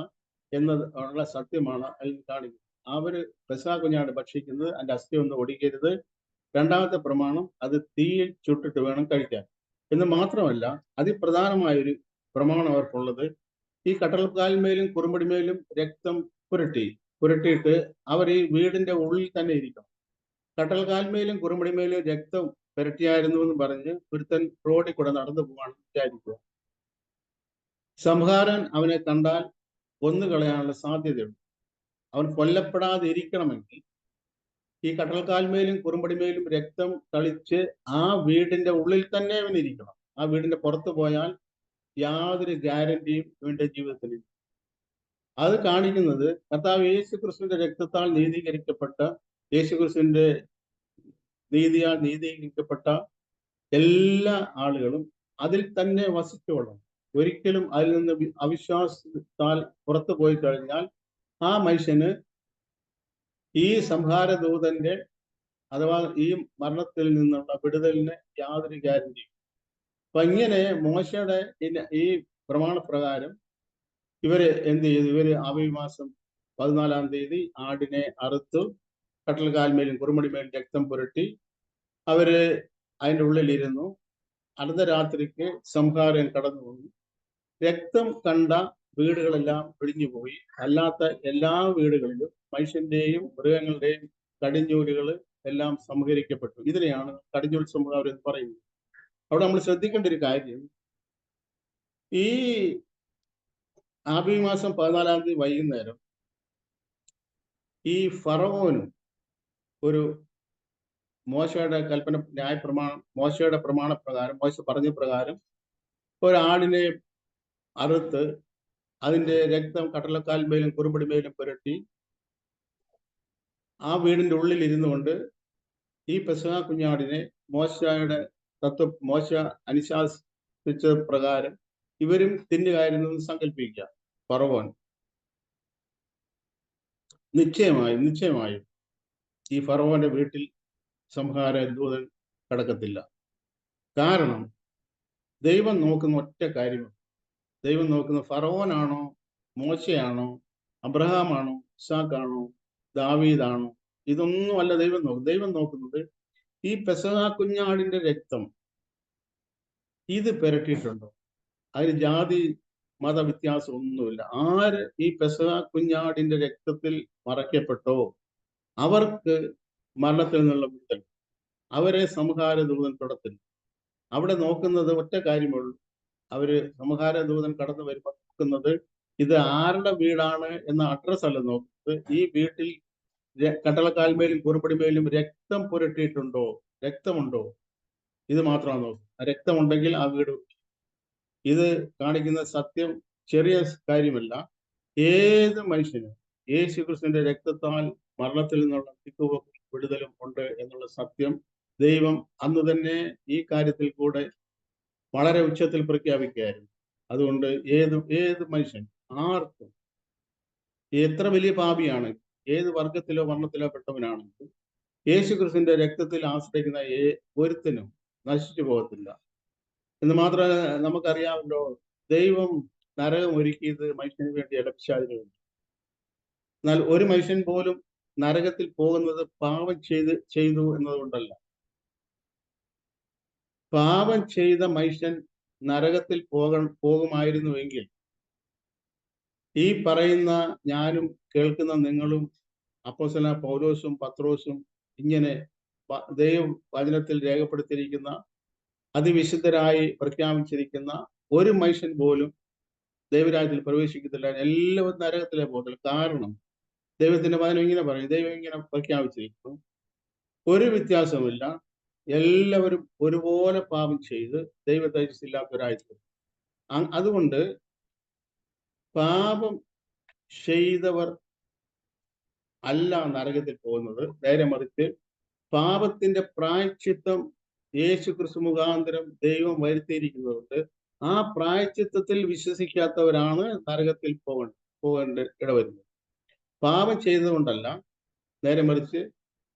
എന്നത് ഉള്ള സത്യമാണ് അതിൽ കാണിക്കുന്നത്. അവര് പെസഹ കുഞ്ഞാട് ഭക്ഷിക്കുന്നത് അതിന്റെ അസ്ഥി ഒന്നും ഒടിക്കരുത്. രണ്ടാമത്തെ പ്രമാണം, അത് തീയിൽ ചുട്ടിട്ട് വേണം കഴിക്കാൻ എന്ന് മാത്രമല്ല, അതിപ്രധാനമായൊരു പ്രമാണം അവർക്കുള്ളത്, ഈ കട്ടൽക്കാൽമേലും കുറുമ്പടിമേലും രക്തം പുരട്ടിയിട്ട് അവർ ഈ വീടിന്റെ ഉള്ളിൽ തന്നെ ഇരിക്കണം. കട്ടൽക്കാൽമേലും കുറുമ്പടിമേലും രക്തം പുരട്ടിയായിരുന്നു എന്ന് പറഞ്ഞ് ഒരുത്തൻ റോഡിൽ കൂടെ നടന്നു പോകാൻ വിചാരിക്കുക. സംഹാരൻ അവനെ കണ്ടാൽ കൊന്നുകളയാനുള്ള സാധ്യതയുണ്ട്. അവൻ കൊല്ലപ്പെടാതെ ഇരിക്കണമെങ്കിൽ ഈ കട്ടൽക്കാൽമേലും കുറുമ്പടിമേലും രക്തം തളിച്ച് ആ വീടിന്റെ ഉള്ളിൽ തന്നെ അവൻ ഇരിക്കണം. ആ വീടിന്റെ പുറത്ത് പോയാൽ യാതൊരു ഗ്യാരണ്ടിയും ഇവന്റെ ജീവിതത്തിൽ. അത് കാണിക്കുന്നത് കർത്താവ് യേശു ക്രിസ്തുവിന്റെ രക്തത്താൽ നീതീകരിക്കപ്പെട്ട, യേശു ക്രിസ്തുവിന്റെ നീതിയാൽ നീതീകരിക്കപ്പെട്ട എല്ലാ ആളുകളും അതിൽ തന്നെ വസിച്ചോളും. ഒരിക്കലും അതിൽ നിന്ന് അവിശ്വാസത്താൽ പുറത്തു പോയി കഴിഞ്ഞാൽ ആ മനുഷ്യന് ഈ സംഹാരദൂതന്റെ അഥവാ ഈ മരണത്തിൽ നിന്നുള്ള വിടുതലിന് യാതൊരു ഗ്യാരണ്ടിയും. അപ്പൊ ഇങ്ങനെ മോശയുടെ ഈ പ്രമാണപ്രകാരം ഇവര് എന്ത് ചെയ്തു? ഇവര് ആബേൽ മാസം 14-ാം തീയതി ആടിനെ അറുത്തു, കട്ടൽക്കാൽമേലും കുറുമടിമേലും രക്തം പുരട്ടി അവര് അതിൻ്റെ ഉള്ളിലിരുന്നു. അർദ്ധരാത്രിക്ക് സംഹാരം കടന്നു വന്നു. രക്തം കണ്ട വീടുകളെല്ലാം പിടിഞ്ഞുപോയി. അല്ലാത്ത എല്ലാ വീടുകളിലും മനുഷ്യന്റെയും മൃഗങ്ങളുടെയും കടിഞ്ഞൂലുകൾ എല്ലാം സംഹരിക്കപ്പെട്ടു. ഇതിനെയാണ് കടിഞ്ഞൂൽ സംഹാരം എന്ന് പറയുന്നത്. അവിടെ നമ്മൾ ശ്രദ്ധിക്കേണ്ട ഒരു കാര്യം, ഈ ആബേൽ മാസം 14-ാം തീയതി വൈകുന്നേരം ഈ ഫറവോനും ഒരു മോശയുടെ മോശയുടെ പ്രമാണപ്രകാരം, മോശ പറഞ്ഞ പ്രകാരം ഒരാടിനെ അറുത്ത് അതിന്റെ രക്തം കട്ടലക്കാൽമേലും കുറുമ്പടിമേലും പുരട്ടി ആ വീടിന്റെ ഉള്ളിൽ ഇരുന്നു കൊണ്ട് ഈ പെസഹ കുഞ്ഞാടിനെ മോശ പ്രകാരം ഇവരും തിന്നുകായിരുന്നു എന്ന് സങ്കല്പിക്കുക. ഫറവോൻ നിശ്ചയമായും ഈ ഫറവോന്റെ വീട്ടിൽ സംഹാര ദൂതൻ കടക്കത്തില്ല. കാരണം ദൈവം നോക്കുന്ന ഒറ്റ കാര്യം. ദൈവം നോക്കുന്ന ഫറവോനാണോ, മോശയാണോ, അബ്രഹാമാണോ, ഇസാഖാണോ, ദാവീദാണോ, ഇതൊന്നും അല്ല ദൈവം നോക്കുന്നത്. ദൈവം നോക്കുന്നത് ഈ പെസഹ കുഞ്ഞാടിന്റെ രക്തം ഇത് പുരട്ടിയിട്ടുണ്ടോ. അതിന് ജാതി മത വ്യത്യാസം ഒന്നുമില്ല. ആര് ഈ പെസഹ കുഞ്ഞാടിന്റെ രക്തത്തിൽ മറയ്ക്കപ്പെട്ടോ അവർക്ക് മരണത്തിൽ നിന്നുള്ള വിടുതൽ, അവരെ സംഹാര ദൂതൻ തൊടത്തില്ല. അവിടെ നോക്കുന്നത് ഒറ്റ കാര്യമുള്ളൂ. അവര് സംഹാര ദൂതൻ കടന്നു വരുമ്പോൾ നോക്കുന്നത് ഇത് ആരുടെ വീടാണ് എന്ന അഡ്രസ് അല്ല നോക്കുന്നത്. ഈ വീട്ടിൽ കട്ടളക്കാൽമേലും കുറുപ്പടിമേലും രക്തം പുരട്ടിയിട്ടുണ്ടോ, രക്തമുണ്ടോ, ഇത് മാത്രമാണ് നോക്കുന്നത്. രക്തമുണ്ടെങ്കിൽ ആ വീട്. ഇത് കാണിക്കുന്ന സത്യം ചെറിയ കാര്യമല്ല. ഏത് മനുഷ്യനും യേശുക്രിസ്തുവിന്റെ രക്തത്താൽ മരണത്തിൽ നിന്നുള്ള വിടുതലും ഉണ്ട് എന്നുള്ള സത്യം ദൈവം അന്ന് തന്നെ ഈ കാര്യത്തിൽ കൂടെ വളരെ ഉച്ചത്തിൽ പ്രഖ്യാപിക്കുകയായിരുന്നു. അതുകൊണ്ട് ഏത് മനുഷ്യൻ, ആർക്കും, എത്ര വലിയ പാപിയാണ്, ഏത് വർഗത്തിലോ വർണ്ണത്തിലോ പെട്ടവനാണെങ്കിലും യേശുക്രിസ്തുവിന്റെ രക്തത്തിൽ ആശ്രയിക്കുന്ന ഒരുത്തനും നശിച്ചു പോകത്തില്ല. എന്ന് മാത്രമല്ല, നമുക്കറിയാമല്ലോ, ദൈവം നരകം ഒരുക്കിയത് മനുഷ്യന് വേണ്ടി ഇടപിശാചിന് വേണ്ടി. എന്നാൽ ഒരു മനുഷ്യൻ പോലും നരകത്തിൽ പോകുന്നത് പാപം ചെയ്തു എന്നതുകൊണ്ടല്ല. പാപം ചെയ്ത മനുഷ്യൻ നരകത്തിൽ പോകുമായിരുന്നുവെങ്കിൽ ഈ പറയുന്ന ഞാനും കേൾക്കുന്ന നിങ്ങളും അപ്പോസ്തലനായ പൗലോസും പത്രോസും ഇങ്ങനെ ദൈവ വചനത്തിൽ രേഖപ്പെടുത്തിയിരിക്കുന്ന അതിവിശുദ്ധരായി പ്രഖ്യാപിച്ചിരിക്കുന്ന ഒരു മനുഷ്യൻ പോലും ദൈവരാജ്യത്തിൽ പ്രവേശിക്കത്തില്ല. എല്ലാവരും നരകത്തിലേ പോകത്തില്ല. കാരണം ദൈവത്തിന്റെ വചനം ഇങ്ങനെ പറയും, ദൈവം ഇങ്ങനെ പ്രഖ്യാപിച്ചിരിക്കുന്നു, ഒരു വ്യത്യാസമില്ല, എല്ലാവരും ഒരുപോലെ പാപം ചെയ്ത് ദൈവ തേജസ്സില്ലാത്തവരായിത്തീരും. അതുകൊണ്ട് പാപം ചെയ്തവർ അല്ല നരകത്തിൽ പോകുന്നത്. നേരെ മറിച്ച് പാപത്തിന്റെ പ്രായശ്ചിത്തം യേശുക്രിസ്തു മുഖാന്തരം ദൈവം വരുത്തിയിരിക്കുന്നതുകൊണ്ട് ആ പ്രായശ്ചിത്തത്തിൽ വിശ്വസിക്കാത്തവരാണ് നരകത്തിൽ പോകേണ്ട ഇടവരുന്നത്. പാപം ചെയ്തതുകൊണ്ടല്ല, നേരെ മറിച്ച്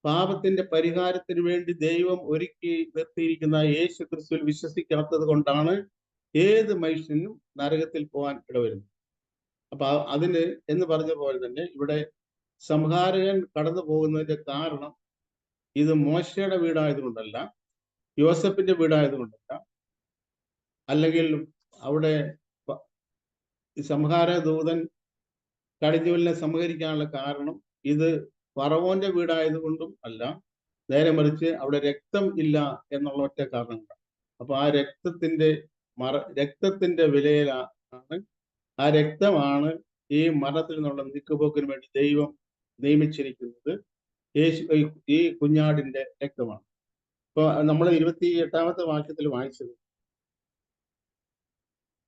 പാപത്തിന്റെ പരിഹാരത്തിന് വേണ്ടി ദൈവം ഒരുക്കി നിർത്തിയിരിക്കുന്ന യേശുക്രിസ്തുവിൽ വിശ്വസിക്കാത്തത് കൊണ്ടാണ് ഏത് മനുഷ്യനും നരകത്തിൽ പോകാൻ ഇടവരുന്നത്. അപ്പൊ അതിന് എന്ന് പറഞ്ഞ പോലെ തന്നെ ഇവിടെ സംഹാരകൻ കടന്നു പോകുന്നതിന്റെ കാരണം ഇത് മോശയുടെ വീടായതുകൊണ്ടല്ല, യോസഫിന്റെ വീടായതുകൊണ്ടല്ല, അല്ലെങ്കിൽ അവിടെ സംഹാര ദൂതൻ കടിഞ്ഞൂലിനെ സംഹരിക്കാനുള്ള കാരണം ഇത് ഫറവോന്റെ വീടായതുകൊണ്ടും അല്ല, നേരെ മറിച്ച് അവിടെ രക്തം ഇല്ല എന്നുള്ള ഒറ്റ കാരണങ്ങളാണ്. അപ്പൊ ആ രക്തത്തിന്റെ വിലയിലാണ്, ആ രക്തമാണ് ഈ മരണത്തിൽ നിന്നുള്ള നീക്കുപോക്കിന് വേണ്ടി ദൈവം നിയമിച്ചിരിക്കുന്നത്. ഈ കുഞ്ഞാടിന്റെ രക്തമാണ്. ഇപ്പൊ നമ്മൾ 28-ാമത്തെ വാക്യത്തിൽ വായിച്ചത്,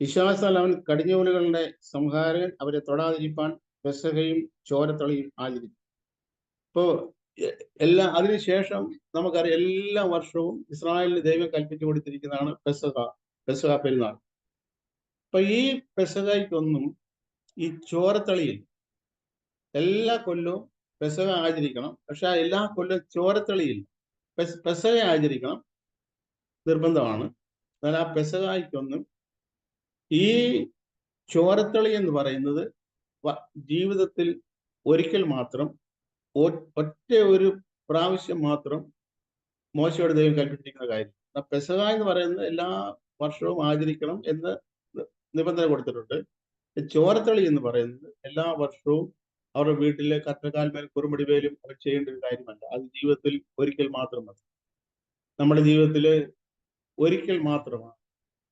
വിശ്വാസത്താൽ അവൻ കടിഞ്ഞൂലുകളുടെ സംഹാരകൻ അവരെ തൊടാതിരിപ്പാൻ പെസഹയും ചോരത്തളിയും ആചരിക്കും. ഇപ്പോ അതിനുശേഷം നമുക്കറിയാം, എല്ലാ വർഷവും ഇസ്രായേലിന് ദൈവം കൽപ്പിച്ചു കൊടുത്തിരിക്കുന്നതാണ് പെസഹ പെരുന്നാൾ. അപ്പൊ ഈ പെസഹയ്ക്കൊന്നും ഈ ചോരത്തളിയിൽ എല്ലാ കൊല്ലവും പെസഹ ആചരിക്കണം. പക്ഷെ എല്ലാ കൊല്ലവും ചോരത്തളിയിൽ പെസഹ ആചരിക്കണം, നിർബന്ധമാണ്. എന്നാൽ ആ പെസഹായ്ക്കൊന്നും ഈ ചോരത്തളി എന്ന് പറയുന്നത് ജീവിതത്തിൽ ഒരിക്കൽ മാത്രം, ഒറ്റ ഒരു പ്രാവശ്യം മാത്രം മോശയോട് ദൈവം കൽപ്പിച്ചിരിക്കുന്ന കാര്യം. പെസഹ എന്ന് പറയുന്നത് എല്ലാ വർഷവും ആചരിക്കണം എന്ന് നിബന്ധന കൊടുത്തിട്ടുണ്ട്. ചോരത്തളി എന്ന് പറയുന്നത് എല്ലാ വർഷവും അവരുടെ വീട്ടിലെ കറ്റക്കാൽമേൽ കുറുമ്പടിമേലും അവർ ചെയ്യേണ്ട ഒരു കാര്യമല്ല. അത് ജീവിതത്തിൽ ഒരിക്കൽ മാത്രം മതി. നമ്മുടെ ജീവിതത്തിൽ ഒരിക്കൽ മാത്രമാണ്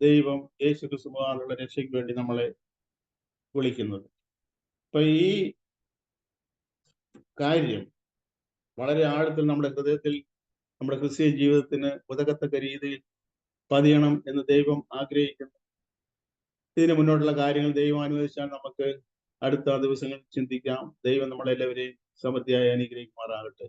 ദൈവം യേശുക്രിസ്തു മുഖാന്തരമുള്ള രക്ഷയ്ക്ക് വേണ്ടി നമ്മളെ വിളിക്കുന്നത്. അപ്പൊ ഈ കാര്യം വളരെ ആഴത്തിൽ നമ്മുടെ ഹൃദയത്തിൽ, നമ്മുടെ ക്രിസ്തീയ ജീവിതത്തിന് ഉതകത്തക്ക രീതിയിൽ പതിയണം എന്ന് ദൈവം ആഗ്രഹിക്കുന്നു. ഇതിന് മുന്നോട്ടുള്ള കാര്യങ്ങൾ ദൈവം അനുവദിച്ചാൽ നമുക്ക് അടുത്ത ദിവസങ്ങളിൽ ചിന്തിക്കാം. ദൈവം നമ്മളെല്ലാവരെയും സമൃദ്ധിയായി അനുഗ്രഹിക്കുമാറാകട്ടെ.